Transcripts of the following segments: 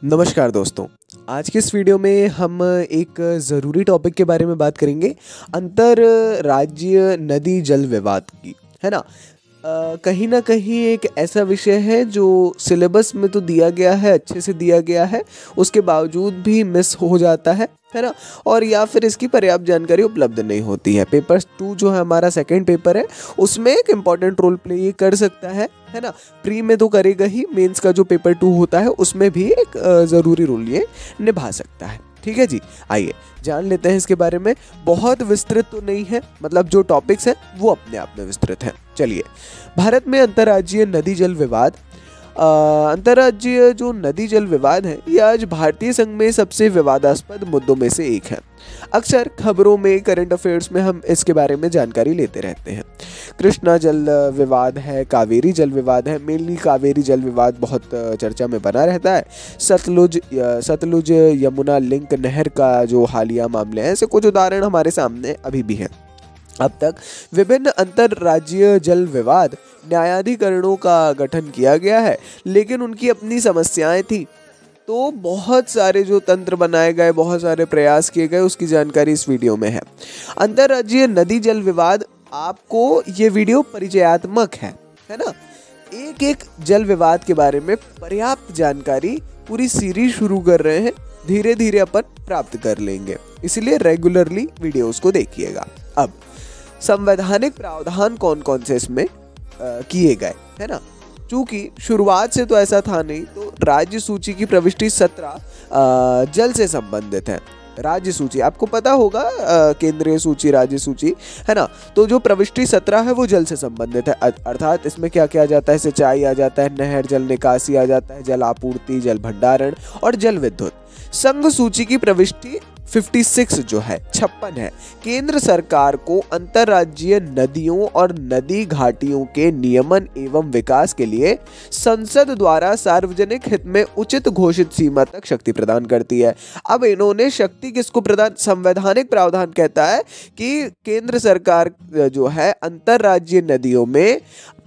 नमस्कार दोस्तों। आज के इस वीडियो में हम एक ज़रूरी टॉपिक के बारे में बात करेंगे, अंतर राज्य नदी जल विवाद की, है ना। कहीं ना कहीं एक ऐसा विषय है जो सिलेबस में तो दिया गया है, अच्छे से दिया गया है, उसके बावजूद भी मिस हो जाता है ना। और या फिर इसकी पर्याप्त जानकारी उपलब्ध नहीं होती है। पेपर 2 जो है हमारा सेकंड पेपर है, उसमें एक इम्पॉर्टेंट रोल प्ले ये कर सकता है ना। प्री में तो करेगा ही, मेंस का जो पेपर 2 होता है उसमें भी एक ज़रूरी रोल ये निभा सकता है। ठीक है जी, आइए जान लेते हैं इसके बारे में। बहुत विस्तृत तो नहीं है, मतलब जो टॉपिक्स हैं वो अपने आप में विस्तृत हैं। चलिए, भारत में अंतर्राज्यीय नदी जल विवाद। अंतर्राज्यीय जो नदी जल विवाद है ये आज भारतीय संघ में सबसे विवादास्पद मुद्दों में से एक है। अक्सर खबरों में, करंट अफेयर्स में हम इसके बारे में जानकारी लेते रहते हैं। कृष्णा जल विवाद है, कावेरी जल विवाद है। मेनली कावेरी जल विवाद बहुत चर्चा में बना रहता है। सतलुज यमुना लिंक नहर का जो हालिया मामले हैं, ऐसे कुछ उदाहरण हमारे सामने अभी भी हैं। अब तक विभिन्न अंतर्राज्यीय जल विवाद न्यायाधिकरणों का गठन किया गया है, लेकिन उनकी अपनी समस्याएं थी। तो बहुत सारे जो तंत्र बनाए गए, बहुत सारे प्रयास किए गए, उसकी जानकारी इस वीडियो में है। अंतर्राज्यीय नदी जल विवाद, आपको ये वीडियो परिचयात्मक है ना। एक एक जल विवाद के बारे में पर्याप्त जानकारी पूरी सीरीज शुरू कर रहे हैं, धीरे धीरे अपन प्राप्त कर लेंगे, इसलिए रेगुलरली वीडियोस को देखिएगा। अब संवैधानिक प्रावधान कौन कौन से इसमें किए गए, है ना। चूंकि शुरुआत से तो ऐसा था नहीं, तो राज्य सूची की प्रविष्टि 17 जल से संबंधित है। राज्य सूची आपको पता होगा, केंद्रीय सूची, राज्य सूची, है ना। तो जो प्रविष्टि 17 है वो जल से संबंधित है, अर्थात इसमें क्या किया जाता है, सिंचाई आ जाता है, नहर जल निकासी आ जाता है, जल आपूर्ति, जल भंडारण और जल विद्युत। संघ सूची की प्रविष्टि 56 जो है 56 है। केंद्र सरकार को अंतर्राज्यीय नदियों और नदी घाटियों के नियमन एवं विकास के लिए संसद द्वारा सार्वजनिक हित में उचित घोषित सीमा तक शक्ति प्रदान करती है। अब इन्होंने शक्ति किसको प्रदान, संवैधानिक प्रावधान कहता है कि केंद्र सरकार जो है अंतर्राज्यीय नदियों में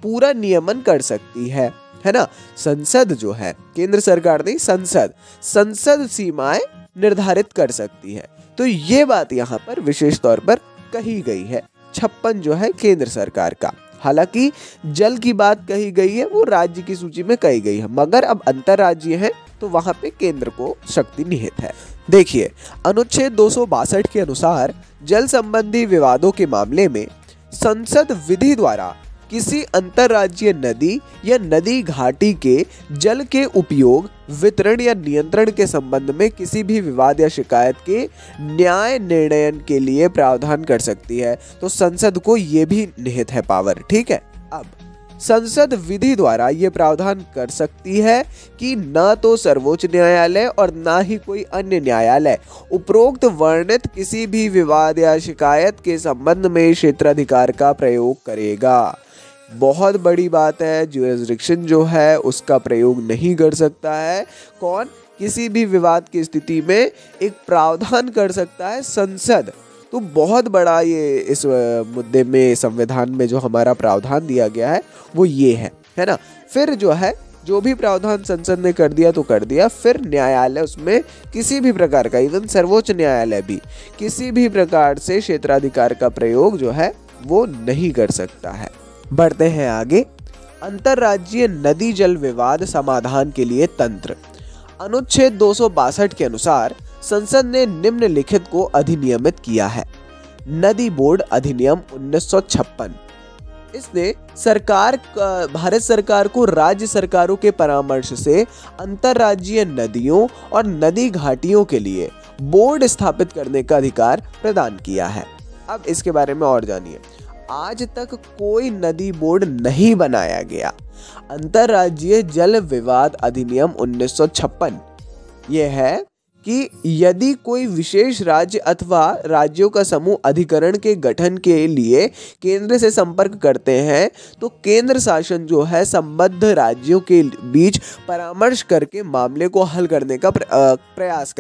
पूरा नियमन कर सकती है ना। संसद जो है, केंद्र सरकार नहीं, संसद सीमाएं निर्धारित कर सकती है। तो ये बात यहाँ पर विशेष तौर पर कही गई है। 56 जो है केंद्र सरकार का, हालांकि जल की बात कही गई है वो राज्य की सूची में कही गई है, मगर अब अंतर्राज्यीय है तो वहां पे केंद्र को शक्ति निहित है। देखिए, अनुच्छेद 262 के अनुसार जल संबंधी विवादों के मामले में संसद विधि द्वारा किसी अंतर्राज्यीय नदी या नदी घाटी के जल के उपयोग, वितरण या नियंत्रण के संबंध में किसी भी विवाद या शिकायत के न्याय निर्णयन के लिए प्रावधान कर सकती है। तो संसद को ये भी निहित है पावर, ठीक है। अब संसद विधि द्वारा ये प्रावधान कर सकती है कि न तो सर्वोच्च न्यायालय और न ही कोई अन्य न्यायालय उपरोक्त वर्णित किसी भी विवाद या शिकायत के संबंध में क्षेत्राधिकार का प्रयोग करेगा। बहुत बड़ी बात है, ज्यूरिसडिक्शन जो है उसका प्रयोग नहीं कर सकता है। कौन? किसी भी विवाद की स्थिति में एक प्रावधान कर सकता है संसद। तो बहुत बड़ा ये इस मुद्दे में संविधान में जो हमारा प्रावधान दिया गया है वो ये है ना। फिर जो है, जो भी प्रावधान संसद ने कर दिया तो कर दिया, फिर न्यायालय उसमें किसी भी प्रकार का, इवन सर्वोच्च न्यायालय भी किसी भी प्रकार से क्षेत्राधिकार का प्रयोग जो है वो नहीं कर सकता है। बढ़ते हैं आगे। अंतर्राज्यीय नदी जल विवाद समाधान के लिए तंत्र। अनुच्छेद 262 के अनुसार संसद ने निम्नलिखित को अधिनियमित किया है। नदी बोर्ड अधिनियम 1956। इसने भारत सरकार को राज्य सरकारों के परामर्श से अंतर्राज्यीय नदियों और नदी घाटियों के लिए बोर्ड स्थापित करने का अधिकार प्रदान किया है। अब इसके बारे में और जानिए। आज तक कोई नदी बोर्ड नहीं बनाया गया। अंतर्राज्यीय जल विवाद अधिनियम 1956 यह है कि यदि कोई विशेष राज्य अथवा राज्यों का समूह अधिकरण के गठन के लिए केंद्र से संपर्क करते हैं तो केंद्र शासन जो है संबद्ध राज्यों के बीच परामर्श करके मामले को हल करने का प्रयास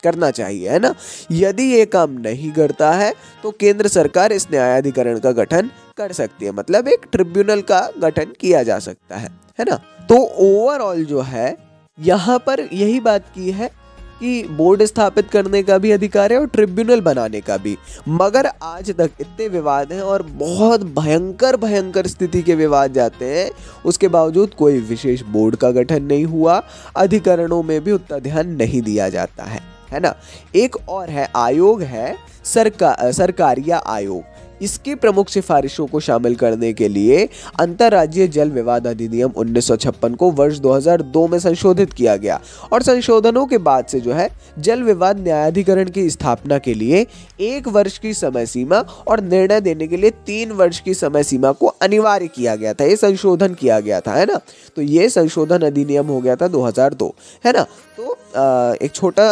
करना चाहिए, है ना। यदि ये काम नहीं करता है तो केंद्र सरकार इस न्यायाधिकरण का गठन कर सकती है, मतलब एक ट्रिब्यूनल का गठन किया जा सकता है ना। तो ओवरऑल जो है यहाँ पर यही बात की है कि बोर्ड स्थापित करने का भी अधिकार है और ट्रिब्यूनल बनाने का भी। मगर आज तक इतने विवाद हैं और बहुत भयंकर भयंकर स्थिति के विवाद जाते हैं, उसके बावजूद कोई विशेष बोर्ड का गठन नहीं हुआ, अधिकरणों में भी उतना ध्यान नहीं दिया जाता है ना। एक और है आयोग है सरकारिया आयोग। इसकी प्रमुख सिफारिशों को शामिल करने के लिए अंतर्राज्यीय जल विवाद अधिनियम 1956 को वर्ष 2002 में संशोधित किया गया और संशोधनों के बाद से जो है जल विवाद न्यायाधिकरण की स्थापना के लिए 1 वर्ष की समय सीमा और निर्णय देने के लिए 3 वर्ष की समय सीमा को अनिवार्य किया गया था। ये संशोधन किया गया था, है ना। तो ये संशोधन अधिनियम हो गया था 2002, है ना। तो एक छोटा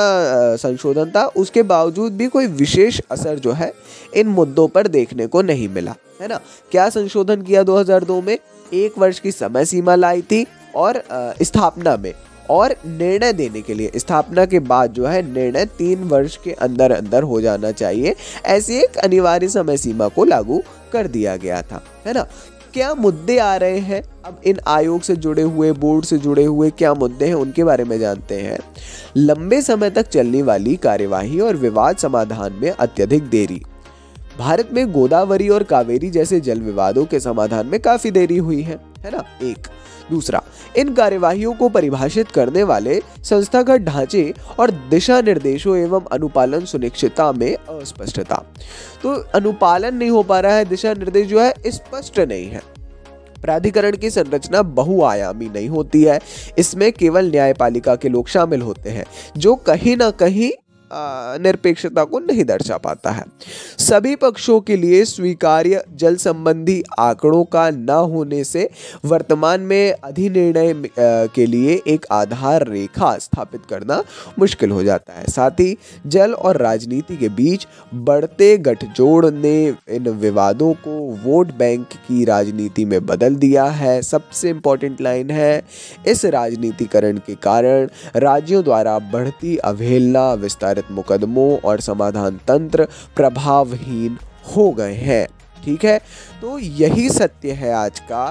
संशोधन था, उसके बावजूद भी कोई विशेष असर जो है इन मुद्दों पर देखने को नहीं मिला, है ना। क्या संशोधन किया 2002 में? 1 वर्ष की समय सीमा लाई थी और स्थापना में और निर्णय देने के लिए स्थापना के बाद जो है निर्णय 3 वर्ष के अंदर अंदर हो जाना चाहिए, ऐसी एक अनिवार्य समय सीमा को लागू कर दिया गया था, है ना। क्या मुद्दे आ रहे हैं अब इन आयोग से जुड़े हुए, बोर्ड से जुड़े हुए क्या मुद्दे हैं उनके बारे में जानते हैं। लंबे समय तक चलने वाली कार्यवाही और विवाद समाधान में अत्यधिक देरी। भारत में गोदावरी और कावेरी जैसे जल विवादों के समाधान में काफी देरी हुई है ना। एक दूसरा, इन कार्यवाहियों को परिभाषित करने वाले संस्थागत ढांचे और दिशा निर्देशों एवं अनुपालन सुनिश्चितता में अस्पष्टता। तो अनुपालन नहीं हो पा रहा है, दिशा निर्देश जो है स्पष्ट नहीं है। प्राधिकरण की संरचना बहुआयामी नहीं होती है, इसमें केवल न्यायपालिका के लोग शामिल होते हैं, जो कहीं ना कहीं निरपेक्षता को नहीं दर्शा पाता है। सभी पक्षों के लिए स्वीकार्य जल संबंधी आंकड़ों का न होने से वर्तमान में अधिनिर्णय के लिए एक आधार रेखा स्थापित करना मुश्किल हो जाता है। साथ ही जल और राजनीति के बीच बढ़ते गठजोड़ ने इन विवादों को वोट बैंक की राजनीति में बदल दिया है। सबसे इम्पोर्टेंट लाइन है, इस राजनीतिकरण के कारण राज्यों द्वारा बढ़ती अवहेलना, विस्तारित मुकदमों और समाधान तंत्र प्रभावहीन हो गए हैं। ठीक है, तो यही सत्य है आज का।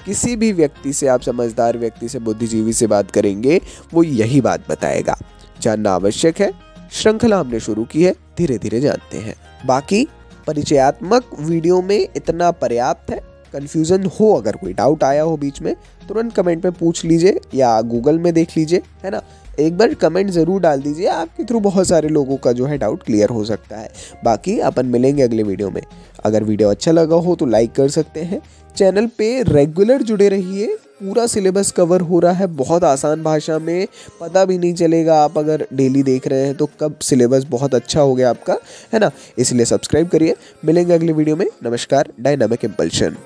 किसी भी व्यक्ति से, आप समझदार व्यक्ति से, बुद्धिजीवी से बात करेंगे, वो यही बात बताएगा। जानना आवश्यक है, श्रृंखला हमने शुरू की है, धीरे धीरे जानते हैं। बाकी परिचयात्मक वीडियो में इतना पर्याप्त है। कंफ्यूजन हो, अगर कोई डाउट आया हो बीच में, तुरंत कमेंट में पूछ लीजिए या गूगल में देख लीजिए, है ना। एक बार कमेंट ज़रूर डाल दीजिए, आपके थ्रू बहुत सारे लोगों का जो है डाउट क्लियर हो सकता है। बाकी अपन मिलेंगे अगले वीडियो में। अगर वीडियो अच्छा लगा हो तो लाइक कर सकते हैं। चैनल पे रेगुलर जुड़े रहिए, पूरा सिलेबस कवर हो रहा है बहुत आसान भाषा में, पता भी नहीं चलेगा आप अगर डेली देख रहे हैं तो कब सिलेबस बहुत अच्छा हो गया आपका, है ना। इसलिए सब्सक्राइब करिए। मिलेंगे अगले वीडियो में। नमस्कार। Dynamic impulsion.